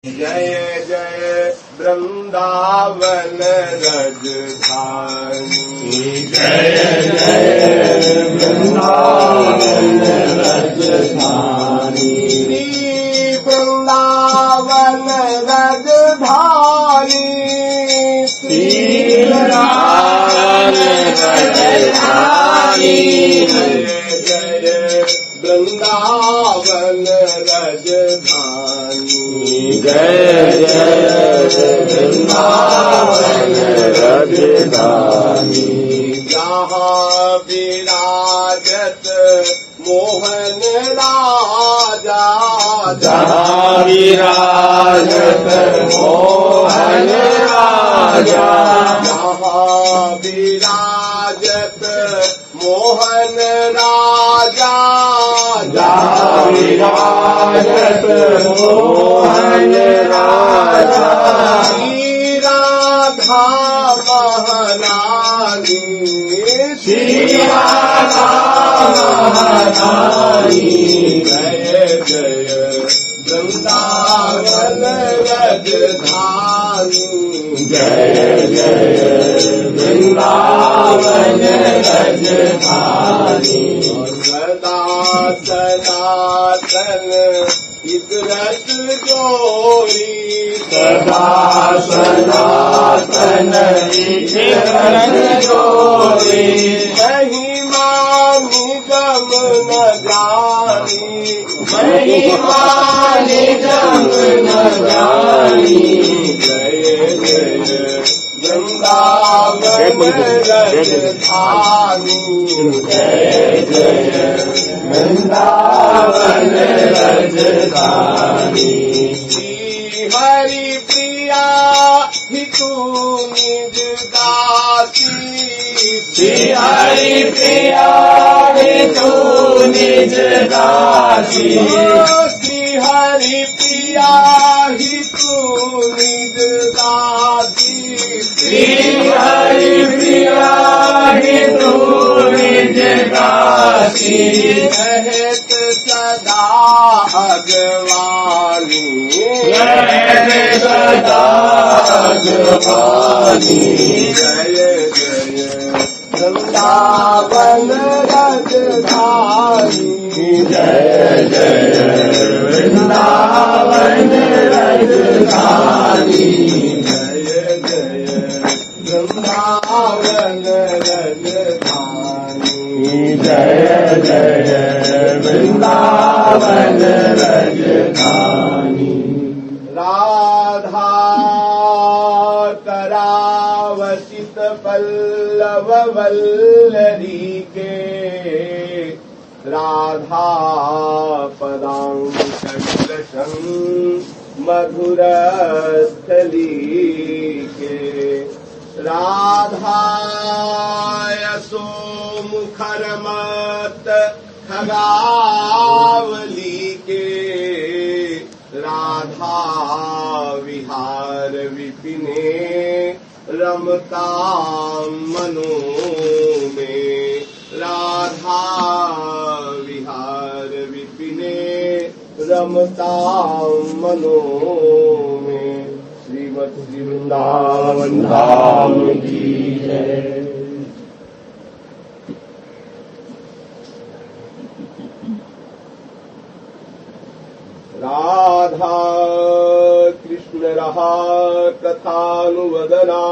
जय जय वृंदावन रजधानी, जय जय वृंदावन रजधानी, वृंदावन रजधानी, वृंदावन रजधानी, जय जय वृंदावन रजधानी, जय जय वृंदावन रजधानी, जहाँ विराजत मोहन राजा, जहाँ विराजत मोहन राजा, जहाँ विराजत मोहन राजा, जहाँ विराजत मोहन राजा, राधा महारानी, श्री राधा महारानी, जय जय वृंदावन रजधानी, जय जय वृंदावन रजधानी, सदा सनातन एक रस जोड़ी, सदा सनातन एक रस जोड़ी, महिमा निगम न जानी, महिमा निगम न जानी, जय जय वृंदावन रजधानी, जय जय वृंदावन रजधानी, श्री हरि प्रिया ही तू निज दासी, श्री हरि प्रिया हे तू निज दासी, श्री हरि प्रिया ही तू निज दासी, श्री हरि प्रिया हे तू निज दासी, रहत सदा अगवानी, रहत सदा अगवानी, जय जय वृंदावन रजधानी, जय जय वृंदावन रजधानी, जय जय वृंदावन रजधानी, जय जय वृंदावन रजधानी, राधा करावसित पल्लव वल्लरी के, राधा पदांकलशं मधुर स्थली के, राधा यशो मुखरमत खगावली के, राधा विहार विपिने रमता मनो में, राधा विहार विपिने रमता मनो में, श्रीमद् श्री वृंदावन धाम की जय। राधा कृष्ण रहा कथानुवदना,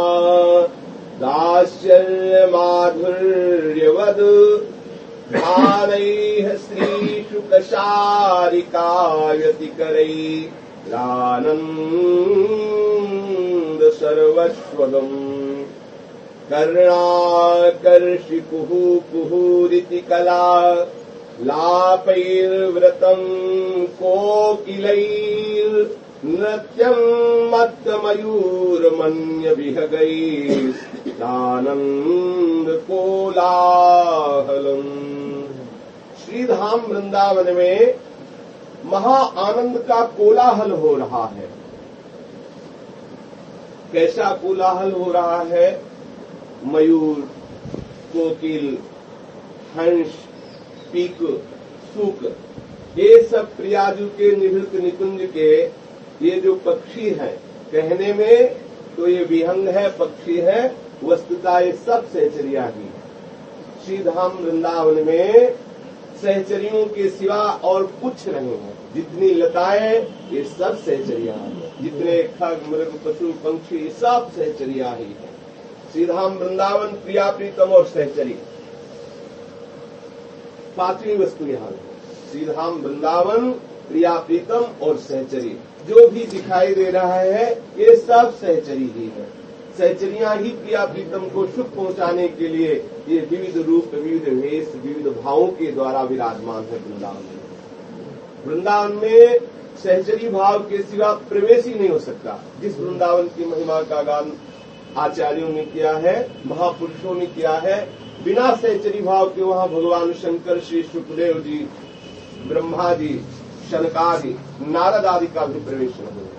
दास्यल्य माधुर्यवद, भानैः श्रीशुकशारिकायतिकरैः लानन्द सर्वस्वदम्, कर्णाकर्षि कुहूरिति कला, लापैर्व्रतम् कोकिलैर्नृत्यम् मत्तमयूरमन्यविहगैर्दानन्द कोलाहलम्। श्रीधाम वृंदावन में महा आनंद का कोलाहल हो रहा है। कैसा कोलाहल हो रहा है? मयूर, कोकिल, हंस, पीक, सूक, ये सब प्रियाजू के निभृत निकुंज के ये जो पक्षी है, कहने में तो ये विहंग है, पक्षी है, वस्तुतः ये सब सहचरिया ही है। श्रीधाम वृंदावन में सहचरियों के सिवा और कुछ नहीं है। जितनी लताएं ये सब सहचरिया है, जितने खग मृग पशु पंक्षी ये सब सहचरिया ही है। श्रीधाम वृंदावन प्रिया प्रीतम और सहचरी, पांचवी वस्तु यहाँ है। श्रीधाम वृंदावन प्रिया प्रीतम और सहचरी, जो भी दिखाई दे रहा है ये सब सहचरी ही है। सहचरियां ही प्रिया प्रीतम को सुख पहुंचाने के लिए ये विविध रूप, विविध वेश, विविध भावों के द्वारा विराजमान है वृंदावन में। वृंदावन में सहचरी भाव के सिवा प्रवेश ही नहीं हो सकता। जिस वृंदावन की महिमा का गान आचार्यों ने किया है, महापुरुषों ने किया है, बिना सहचरी भाव के वहां भगवान शंकर, श्री शुकदेव जी, ब्रह्मा जी, शनकादि, नारद आदि का भी प्रवेश नहीं है।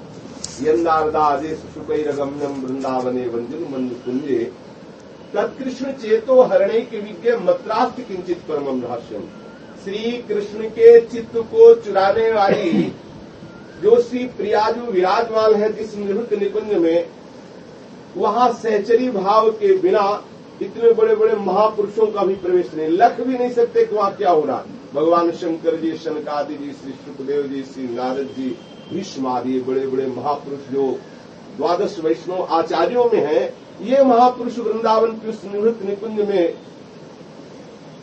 यन्नारदादेश शुकैरगम्यम वृंदावने वंजन मंद कुंजे तत्कृष्ण चेतो हरणैक विज्ञ मत्रास्ति किंचित परमम रहस्यम। श्री कृष्ण के चित्त को चुराने वाली जो श्री प्रियाजू विराजमान है जिस निवृत्त निकुंज में, वहां सहचरी भाव के बिना इतने बड़े बड़े महापुरुषों का भी प्रवेश नहीं, लख भी नहीं सकते कि वहां क्या हो रहा। भगवान शंकर जी, शनकादि जी, श्री सुखदेव जी, श्री नारद जी, भीष्म आदि बड़े बड़े महापुरुष जो द्वादश वैष्णव आचार्यों में हैं, ये महापुरुष वृंदावन के उस निवृत्त निकुंज में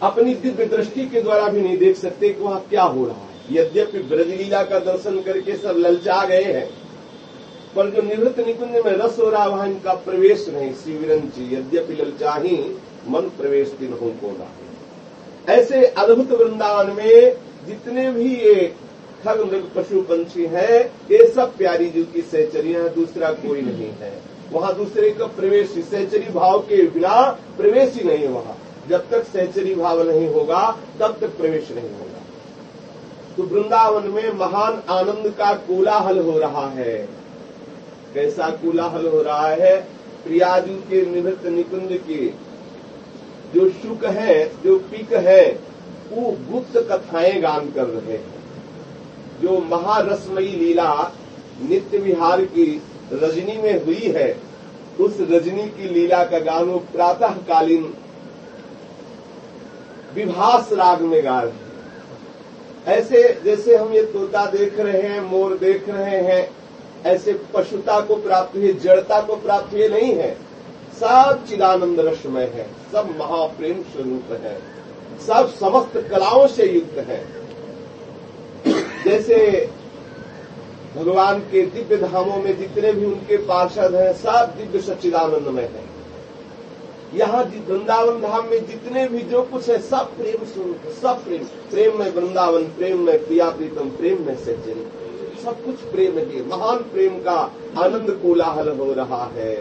अपनी दिव्य दृष्टि के द्वारा भी नहीं देख सकते कि वहां क्या हो रहा है। यद्यपि ब्रजलीला का दर्शन करके सब ललचा गए हैं, पर जो निवृत्त निकुंज में रस हो रहा वहां इनका प्रवेश नहीं। श्री विरंची यद्यपि ललचाही मन प्रवेश दिन हो कोना। ऐसे अद्भुत वृंदावन में जितने भी ये खग मृग पशु पंछी हैं, ये सब प्यारी जी की सहचरियां, दूसरा कोई नहीं है। वहां दूसरे का प्रवेश, सहचरी भाव के बिना प्रवेश ही नहीं है वहां। जब तक सहचरी भाव नहीं होगा तब तक प्रवेश नहीं होगा। तो वृंदावन में महान आनंद का कोलाहल हो रहा है। कैसा कोलाहल हो रहा है? प्रियाजू के निवृत्त निकुंज के जो शुक है, जो पिक है, वो गुप्त कथाएं गान कर रहे हैं। जो महारसमयी लीला नित्य विहार की रजनी में हुई है, उस रजनी की लीला का गान वो प्रातःकालीन विभास राग में गा रहे हैं। ऐसे जैसे हम ये तोता देख रहे हैं, मोर देख रहे हैं, ऐसे पशुता को प्राप्त हुए, जड़ता को प्राप्त हुए नहीं है। सब चिदानंद रसमय है, सब महाप्रेम स्वरूप है, सब समस्त कलाओं से युक्त है। जैसे भगवान के दिव्य धामों में जितने भी उनके पार्षद हैं, सब दिव्य सच्चिदानंदमय है। यहाँ वृंदावन धाम में जितने भी जो कुछ है सब प्रेम स्वरूप है, सब प्रेम। प्रेम में वृंदावन, प्रेम में प्रिया प्रीतम, प्रेम में सहचरी, सब कुछ प्रेम है। महान प्रेम का आनंद कोलाहल हो रहा है।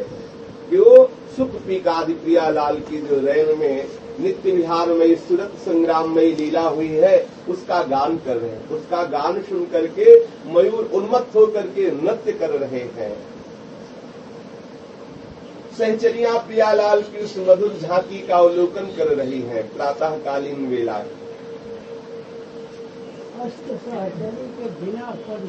क्यों? सुख पीकादि प्रिया लाल की जो रैन में नित्य विहार में सूरत संग्राम में लीला हुई है, उसका गान कर रहे हैं। उसका गान सुन करके मयूर उन्मत्त होकर के नृत्य कर रहे हैं। सहचरियां प्रियालाल की उस मधुर झांकी का अवलोकन कर रही हैं प्रातःकालीन वेला। अष्ट सहचरी के बिना पद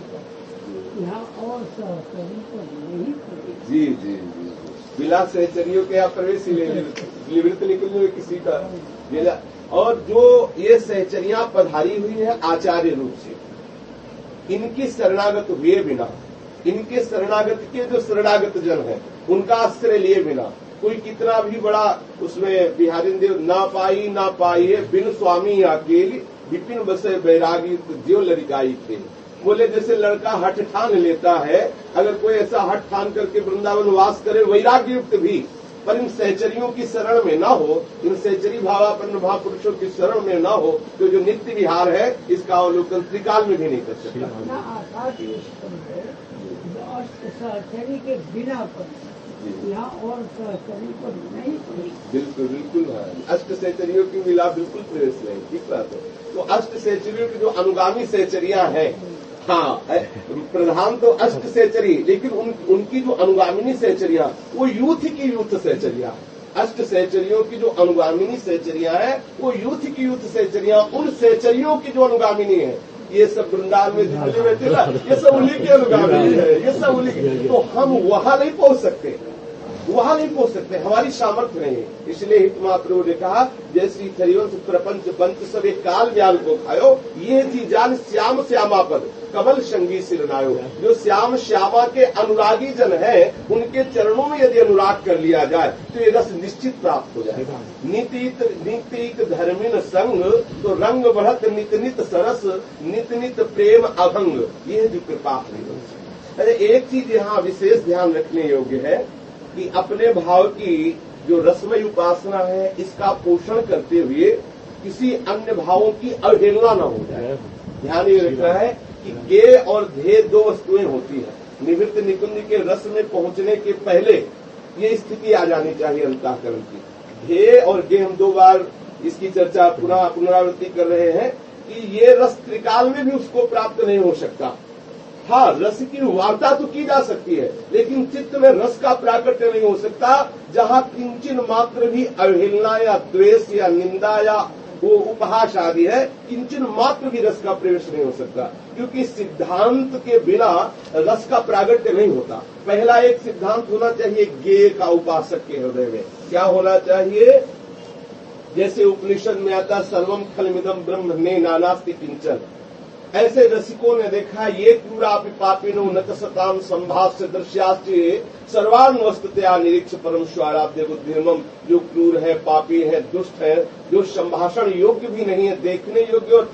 यहाँ और सहचरी को नहीं पड़ी। जी जी जी, बिना सहचरियों के यहाँ प्रवेश ही नहीं, निवृत्त निकुंज किसी का बिना। और जो ये सहचरियां पधारी हुई है आचार्य रूप से, इनकी शरणागत हुए बिना, इनके शरणागत के जो शरणागत जन है उनका आश्रय लिए बिना, कोई कितना भी बड़ा उसमें बिहारी देव ना पाई है बिन स्वामी अकेली विपिन बसे बैरागी ज्यो लड़काई खेल। बोले जैसे लड़का हठ ठान लेता है, अगर कोई ऐसा हठ ठान करके वृंदावन वास करे वैराग्य युक्त भी, पर इन सहचरियों की शरण में न हो, इन सहचरी भावापन्न महापुरुषों की शरण में न हो, तो जो नित्य विहार है इसका अवलोकन त्रिकाल में भी नहीं कर सकता। अष्ट सहचरी के बिना पर यहाँ और सहचरी को नहीं पड़ी। बिल्कुल बिल्कुल है, अष्ट सहचरियों की मिला बिल्कुल प्रवेश नहीं। ठीक बात है। तो अष्ट सहचरियों की जो अनुगामी सहचरियां हैं, हाँ प्रधान तो अष्ट सहचरी, लेकिन उनकी जो अनुगामिनी सहचरियां वो यूथ की यूथ सहचरियां। अष्ट सहचरियों की जो अनुगामिनी सहचरियां हैं वो यूथ की यूथ सहचरियां, उन सहचरियों की जो अनुगामिनी है ये सब वृंदावन में जितने बैठे ना, ये सब उन्हीं के अनुगामी है, ये सब उन्हीं के। तो हम वहां नहीं पहुंच सकते, वहां नहीं पहुंच सकते, हमारी सामर्थ्य नहीं है। इसलिए हित महाप्रभु ने कहा, जैसी थरिवंश प्रपंच पंच सब एक काल ज्ञान को खायो, ये जी जान श्याम श्यामा पद कमल संगी सिरनायो। जो श्याम श्यामा के अनुरागी जन है, उनके चरणों में यदि अनुराग कर लिया जाए तो ये रस निश्चित प्राप्त हो जाएगा। नीतिक धर्मिन संग तो रंग बढ़त नित नित सरस, नित नित प्रेम अभंग, ये जो कृपा है। अरे एक चीज यहाँ विशेष ध्यान रखने योग्य है कि अपने भाव की जो रसमय उपासना है, इसका पोषण करते हुए किसी अन्य भावों की अवहेलना न हो जाए। ध्यान ये रखना है कि गे और ध्येय दो वस्तुएं होती है। निवृत्त निकुंज के रस में पहुंचने के पहले ये स्थिति आ जानी चाहिए अंतःकरण की। ध्येय और गे, हम 2 बार इसकी चर्चा पुनरावृत्ति कर रहे हैं कि ये रस त्रिकाल में भी उसको प्राप्त नहीं हो सकता। हाँ, रस की वार्ता तो की जा सकती है, लेकिन चित्त में रस का प्राकट्य नहीं हो सकता जहाँ किंचन मात्र भी अवहेलना या द्वेष या निंदा या वो उपहास आदि है, किंचन मात्र भी रस का प्रवेश नहीं हो सकता, क्योंकि सिद्धांत के बिना रस का प्रागट्य नहीं होता। पहला एक सिद्धांत होना चाहिए ज्ञेय का उपासक के हृदय में। क्या होना चाहिए? जैसे उपनिषद में आता, सर्वम खलमिदम ब्रह्म ने नानास्ति किंचन। ऐसे रसिकों ने देखा, ये क्रूरापि पापिनो न कसताम संभाष्य दृश्यास्त्य सर्वांग वस्तुतया निरीक्ष परम स्वाराध्य बुद्धिर्मम। जो क्रूर है, पापी है, दुष्ट है, जो संभाषण योग्य भी नहीं है, देखने योग्य और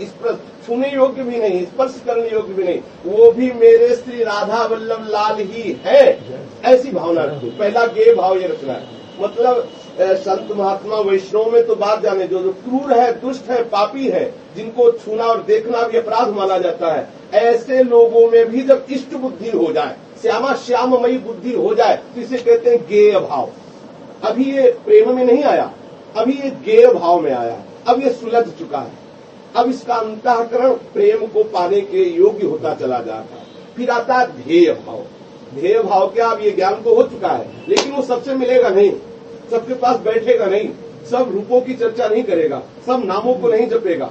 छूने योग्य भी नहीं, स्पर्श करने योग्य भी नहीं, वो भी मेरे श्री राधा वल्लभ लाल ही है, ऐसी भावना रखो। पहला गे भाव ये रखना है। मतलब संत महात्मा वैष्णव में तो बात जाने, जो क्रूर है, दुष्ट है, पापी है, जिनको छूना और देखना भी अपराध माना जाता है, ऐसे लोगों में भी जब इष्ट बुद्धि हो जाए, श्यामा श्याममयी बुद्धि हो जाए, तो इसे कहते हैं गेय भाव। अभी ये प्रेम में नहीं आया, अभी ये गेय भाव में आया, अब ये सुलझ चुका है, अब इसका अंतःकरण प्रेम को पाने के योग्य होता चला जाता है। फिर आता है ध्येय भाव। ध्येय भाव क्या? अब ये ज्ञान तो हो चुका है, लेकिन वो सबसे मिलेगा नहीं, सबके पास बैठेगा नहीं, सब रूपों की चर्चा नहीं करेगा, सब नामों को नहीं जपेगा।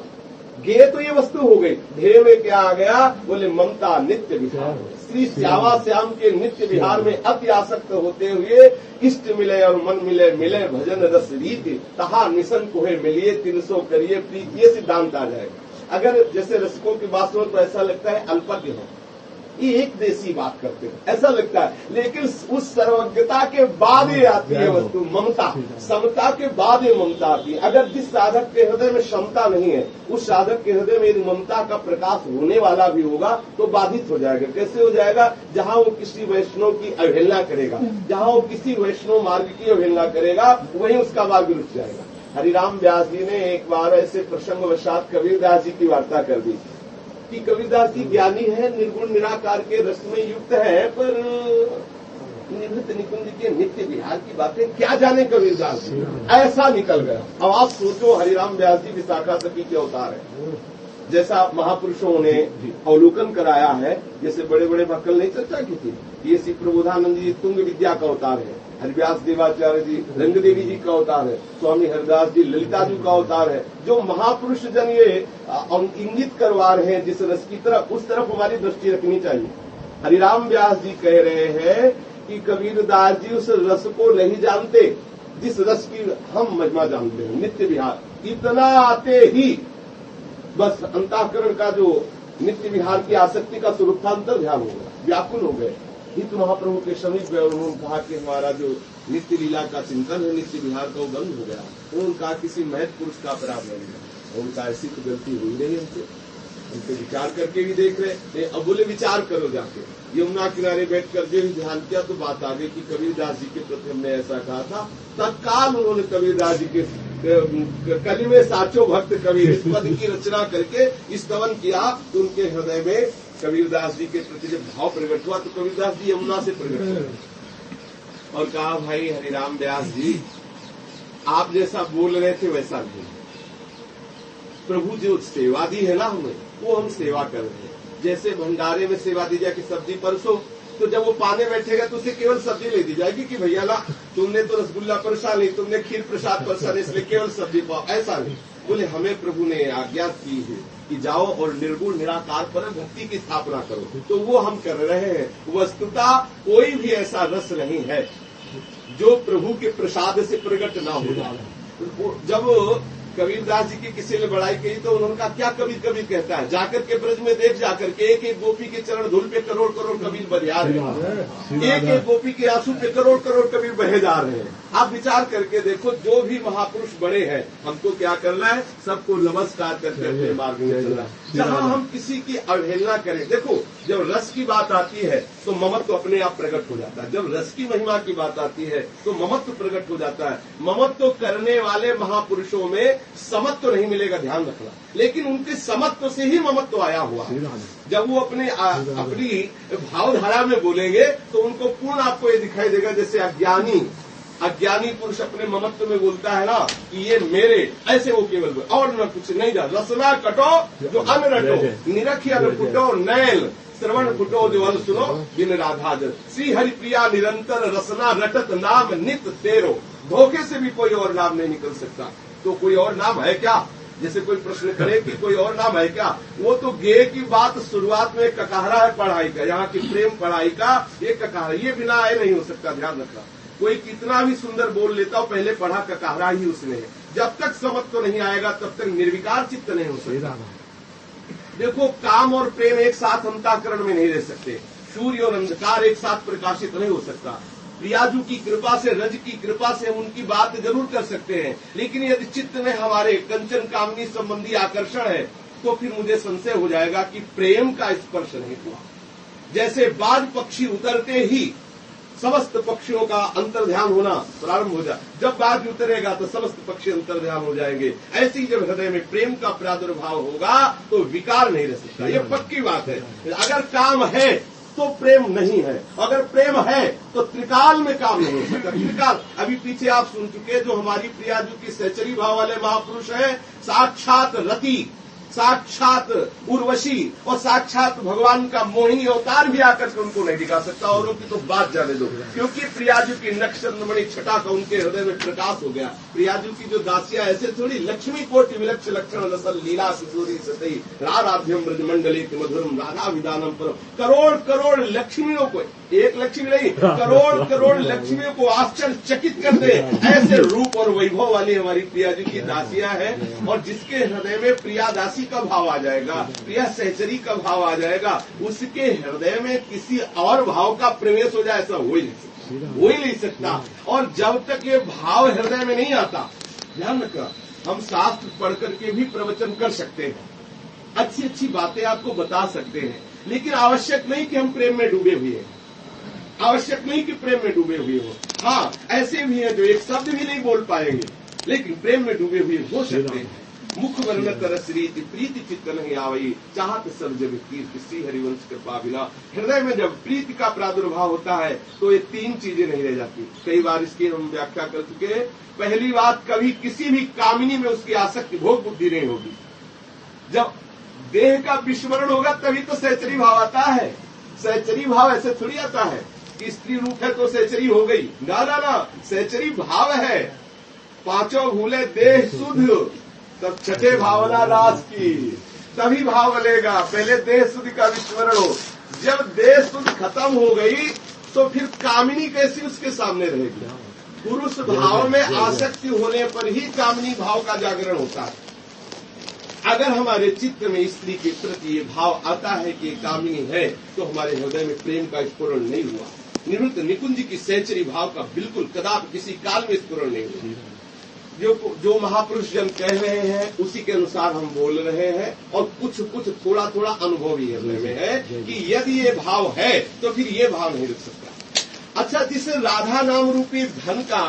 गे तो ये वस्तु हो गई। ध्येय में क्या आ गया? बोले ममता नित्य विहार। श्री श्यामा श्याम के नित्य विहार में अति आसक्त होते हुए इष्ट मिले और मन मिले, मिले भजन रस रीति, तहा निशन कोहे मिलिए 300 करिए प्रीति। ये सिद्धांत आ जाएगा। अगर जैसे रसिकों की बात सुनो तो ऐसा लगता है अल्पज्ञ हो, ये एक देसी बात करते हैं, ऐसा लगता है, लेकिन उस सर्वज्ञता के बाद ये आती है वस्तु ममता। समता के बाद ये ममता आती है। अगर जिस साधक के हृदय में क्षमता नहीं है, उस साधक के हृदय में यदि ममता का प्रकाश होने वाला भी होगा तो बाधित हो जाएगा। कैसे हो जाएगा? जहाँ वो किसी वैष्णव की अवहेलना करेगा, जहाँ वो किसी वैष्णव मार्ग की अवहेलना करेगा, वहीं उसका मार्ग रुक जाएगा। हरिराम व्यास जी ने एक बार ऐसे प्रसंगवशात कबीरदास जी की वार्ता कर दी कि कबीरदास जी ज्ञानी है, निर्गुण निराकार के रस में युक्त है, पर निवृत्त निकुंज के नित्य विहार की बातें क्या जाने कबीरदास जी, ऐसा निकल गया। अब आप सोचो, हरिराम व्यास जी विशाखा सखी के अवतार है, जैसा महापुरुषों ने अवलोकन कराया है, जैसे बड़े बड़े भक्कल ने चर्चा की थी। ये श्री प्रबोधानंद जी तुंग विद्या का अवतार है, हरिव्यास देवाचार्य जी रंगदेवी जी का अवतार है, स्वामी हरिदास जी ललिता जी का अवतार है। जो महापुरुष जन ये इंगित करवा रहे हैं जिस रस की तरफ, उस तरफ हमारी दृष्टि रखनी चाहिए। हरिराम व्यास जी कह रहे हैं कि कबीरदास जी उस रस को नहीं जानते जिस रस की हम महिमा जानते हैं, नित्य विहार। इतना आते ही बस अंतःकरण का जो नित्य विहार की आसक्ति का स्वरूपांतर ध्यान हो गया, व्याकुल हो गए। हित महाप्रभु के समीप गए, उन्होंने कहा कि हमारा जो नित्य लीला का चिंतन है, नित्य विहार का वो बंद हो गया। उन्होंने कहा किसी महत्व पुरुष का अपराध नहीं है। उनका ऐसी तो गलती हुई नहीं हमसे, उनके विचार करके भी देख रहे। अब बोले विचार करो जाके। यमुना किनारे बैठकर जो ध्यान किया तो बात आ गई कि कबीरदास जी के प्रति हमने ऐसा कहा था। तत्काल उन्होंने कबीरदास जी के कली में साचो भक्त कबीर इस पद की रचना करके स्तवन किया, तो उनके हृदय में कबीरदास जी के प्रति जब भाव प्रकट हुआ तो कबीरदास जी यमुना से प्रकट हुए और कहा, भाई हरिराम व्यास जी, आप जैसा बोल रहे थे वैसा नहीं। प्रभु जो सेवा दी है ना हमें, वो हम सेवा कर रहे हैं। जैसे भंडारे में सेवा दी जाए कि सब्जी परसो, तो जब वो पाने बैठेगा तो उसे केवल सब्जी ले दी जाएगी कि भैया ला तुमने तो रसगुल्ला परसा नहीं, तुमने खीर प्रसाद परसा नहीं, इसलिए केवल सब्जी पाओ, ऐसा नहीं। बोले हमें प्रभु ने आज्ञा की है कि जाओ और निर्गुण निराकार पर भक्ति की स्थापना करो। तो वो हम कर रहे हैं। वस्तुतः कोई भी ऐसा रस नहीं है जो प्रभु के प्रसाद से प्रकट ना हो जाए। जब कबीरदास जी की किसी ने बड़ाई की तो उन्होंने क्या कबीर कबीर कहता है, जाकर के ब्रज में देख जाकर के एक एक गोपी के चरण धूल पे करोड़ करोड़ कबीर बरिया रहे हैं, एक एक गोपी के आंसू पे करोड़ करोड़ कबीर बहे जा रहे हैं। आप विचार करके देखो, जो भी महापुरुष बड़े हैं हमको क्या करना है, सबको नमस्कार करके अपने मार्ग में चलना है। जहाँ हम किसी की अवहेलना करें, देखो जब रस की बात आती है तो ममत्व अपने आप प्रकट हो जाता है। जब रस की महिमा की बात आती है तो ममत्व प्रकट हो जाता है। ममत्व करने वाले महापुरुषों में समत्व नहीं मिलेगा, ध्यान रखना, लेकिन उनके समत्व से ही ममत्व आया हुआ है। जब वो अपनी भावधारा में बोलेंगे तो उनको पूर्ण आपको ये दिखाई देगा। जैसे अज्ञानी पुरुष अपने ममत्व में बोलता है ना कि ये मेरे, ऐसे वो केवल और न कुछ नहीं जा। रसना कटो जो अन्न रटो, निरखिया न फुटो नैल, श्रवण फुटो जो अन्न सुनो बिन राधा जन। श्री हरि प्रिया निरंतर रसना रटत नाम नित तेरो। धोखे से भी कोई और नाम नहीं निकल सकता। तो कोई और नाम है क्या? जैसे कोई प्रश्न करे कि कोई और नाम है क्या, वो तो गे की बात शुरुआत में ककाहरा है पढ़ाई का, यहाँ की प्रेम पढ़ाई का ये ककाहरा, ये बिना आए नहीं हो सकता। ध्यान रखना, कोई कितना भी सुंदर बोल लेता हो, पहले पढ़ा ककाहरा ही उसने है। जब तक समत्व तो नहीं आएगा तब तक निर्विकार चित्त नहीं हो सकता। देखो काम और प्रेम एक साथ अंतःकरण में नहीं रह सकते। सूर्य और अंधकार एक साथ प्रकाशित नहीं हो सकता। प्रियाजू की कृपा से, रज की कृपा से हम उनकी बात जरूर कर सकते हैं, लेकिन यदि चित्त में हमारे कंचन कामनी संबंधी आकर्षण है तो फिर मुझे संशय हो जाएगा कि प्रेम का स्पर्श नहीं हुआ। जैसे बाज पक्षी उतरते ही समस्त पक्षियों का अंतर्ध्यान होना प्रारंभ हो जाए, जब बाज उतरेगा तो समस्त पक्षी अंतर्ध्यान हो जाएंगे। ऐसी जब हृदय में प्रेम का प्रादुर्भाव होगा तो विकार नहीं रह सकता, ये पक्की बात है। अगर काम है तो प्रेम नहीं है, अगर प्रेम है तो त्रिकाल में काम नहीं हो सकता। त्रिकाल अभी पीछे आप सुन चुके, जो हमारी प्रियाजू की सहचरी भाव वाले महापुरुष हैं, साक्षात रति, साक्षात उर्वशी और साक्षात भगवान का मोहिनी अवतार भी आकर के उनको नहीं दिखा सकता। औरों की तो बात जाने दो, क्योंकि प्रियाजू की नक्षत्रमणि छटा का उनके हृदय में प्रकाश हो गया। प्रियाजू की जो दासियां ऐसे थोड़ी, लक्ष्मी कोटि विलक्ष लक्षण रसल लीला सिसूरी सतई राराध्यम ब्रजमंडली मधुरम राधा विधानम पर। करोड़ करोड़ लक्ष्मियों को, एक लक्ष्मी नहीं, करोड़ करोड़ लक्ष्मियों को आश्चर्यचकित कर दे, ऐसे रूप और वैभव वाली हमारी प्रियाजू की दासियां हैं। और जिसके हृदय में प्रिया दासी का भाव आ जाएगा, प्रिया सहचरी का भाव आ जाएगा, उसके हृदय में किसी और भाव का प्रवेश हो जाए, ऐसा हो ही नहीं सकता। और जब तक ये भाव हृदय में नहीं आता, ध्यान रखना, हम शास्त्र पढ़ करके भी प्रवचन कर सकते हैं, अच्छी अच्छी बातें आपको बता सकते हैं, लेकिन आवश्यक नहीं कि हम प्रेम में डूबे हुए हैं, आवश्यक नहीं कि प्रेम में डूबे हुए हो। हाँ, ऐसे भी हैं जो एक शब्द भी नहीं बोल पाएंगे लेकिन प्रेम में डूबे हुए हो सकते हैं। मुख वर्ण तरस रीति प्रीति चित्त नहीं आवई, चाहत सब जग कीर्ति श्री हरिवंश कृपा बिना। हृदय में जब प्रीति का प्रादुर्भाव होता है तो ये तीन चीजें नहीं रह जाती। कई बार इसकी हम व्याख्या कर चुके हैं। पहली बात, कभी किसी भी कामिनी में उसकी आसक्ति भोग बुद्धि नहीं होगी। जब देह का विस्मरण होगा तभी तो सहचरी भाव आता है। सहचरी भाव ऐसे थोड़ी आता है कि स्त्री रूप है तो सहचरी हो गई, ना ना ना, सहचरी भाव है। पांचों भूले देह शुद्ध तब छठे भावना रास की, तभी भाव बनेगा। पहले देह शुद्ध का विस्मरण हो, जब देह शुद्ध खत्म हो गई तो फिर कामिनी कैसी उसके सामने रहेगी। पुरुष भाव में आसक्ति होने पर ही कामिनी भाव का जागरण होता है। अगर हमारे चित्त में स्त्री के प्रति ये भाव आता है कि कामिनी है तो हमारे हृदय में प्रेम का स्फुरण नहीं हुआ। निवृत्त निकुंज की सहचरी भाव का बिल्कुल कदापि किसी काल में स्फुरण नहीं हुआ। जो महापुरुष जन कह रहे हैं उसी के अनुसार हम बोल रहे हैं, और कुछ थोड़ा थोड़ा अनुभव ही हृदय में है कि यदि ये भाव है तो फिर ये भाव नहीं रुक सकता। अच्छा, जिसे राधा नाम रूपी धन का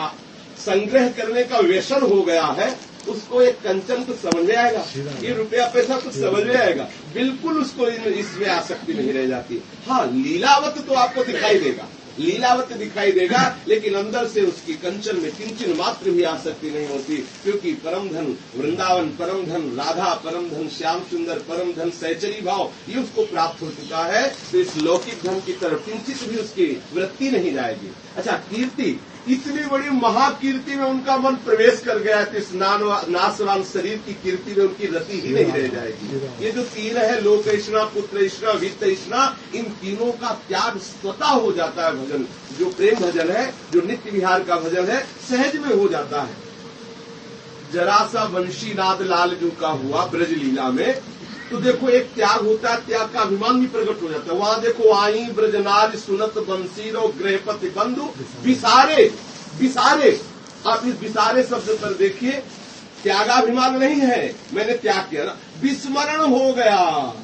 संग्रह करने का व्यसन हो गया है, उसको एक कंचन तो समझ में आएगा, ये रुपया पैसा कुछ समझ में आएगा, बिल्कुल उसको इसमें आसक्ति नहीं रह जाती। हाँ, लीलावत तो आपको दिखाई देगा, लीलावत दिखाई देगा, लेकिन अंदर से उसकी कंचन में किंचन मात्र भी आसक्ति नहीं होती, क्योंकि परम धन वृंदावन, परम धन राधा, परम धन श्याम सुंदर, परम धन सहचरी भाव ये उसको प्राप्त हो चुका है। तो इस लौकिक धन की तरफ किंचित भी उसकी वृत्ति नहीं जाएगी। अच्छा, कीर्ति, इतनी बड़ी महाकीर्ति में उनका मन प्रवेश कर गया तो इस नाशवान शरीर की कीर्ति में उनकी रति ही नहीं रह जाएगी। ये जो तीन है, लोक तृष्णा, पुत्र तृष्णा, वित्त तृष्णा, इन तीनों का त्याग स्वतः हो जाता है। भजन जो प्रेम भजन है, जो नित्य विहार का भजन है, सहज में हो जाता है। जरा सा वंशी नाद लाल जो का हुआ ब्रज लीला में, तो देखो एक त्याग होता है, त्याग का अभिमान भी प्रकट हो जाता है। वहां देखो, आई ब्रजनार सुनत बंसी रो गृहपति बंधु विसारे विसारे। आप इस विसारे शब्द पर देखिए, त्यागाभिमान नहीं है, मैंने त्याग किया ना, विस्मरण हो गया।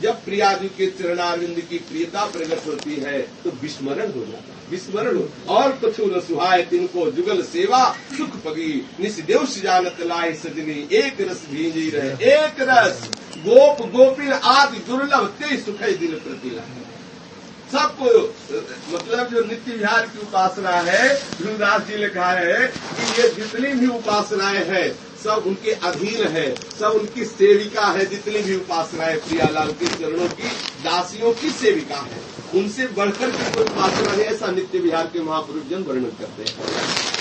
जब प्रिया जी के चरणारविंद की प्रियता प्रकट होती है तो विस्मरण हो जाता है, विस्मरण हो। और कछु न सुहाय तिनको जुगल सेवा, सुख पगी निस्देव जानत लाए सजनी, एक रस भींजी रहे एक रस, गोप गोपिन आदि दुर्लभ ते सुखई दिल प्रतिला। सबको मतलब जो नित्य विहार की उपासना है, ध्रुवदास जी ने कहा है कि ये जितनी भी उपासनाएं हैं सब उनके अधीन है, सब उनकी सेविका है। जितनी भी उपासनाएं प्रियालाल के चरणों की दासियों की सेविका है, उनसे बढ़कर की कोई उपासना है, ऐसा नित्य विहार के महापुरुष जन वर्णन करते हैं।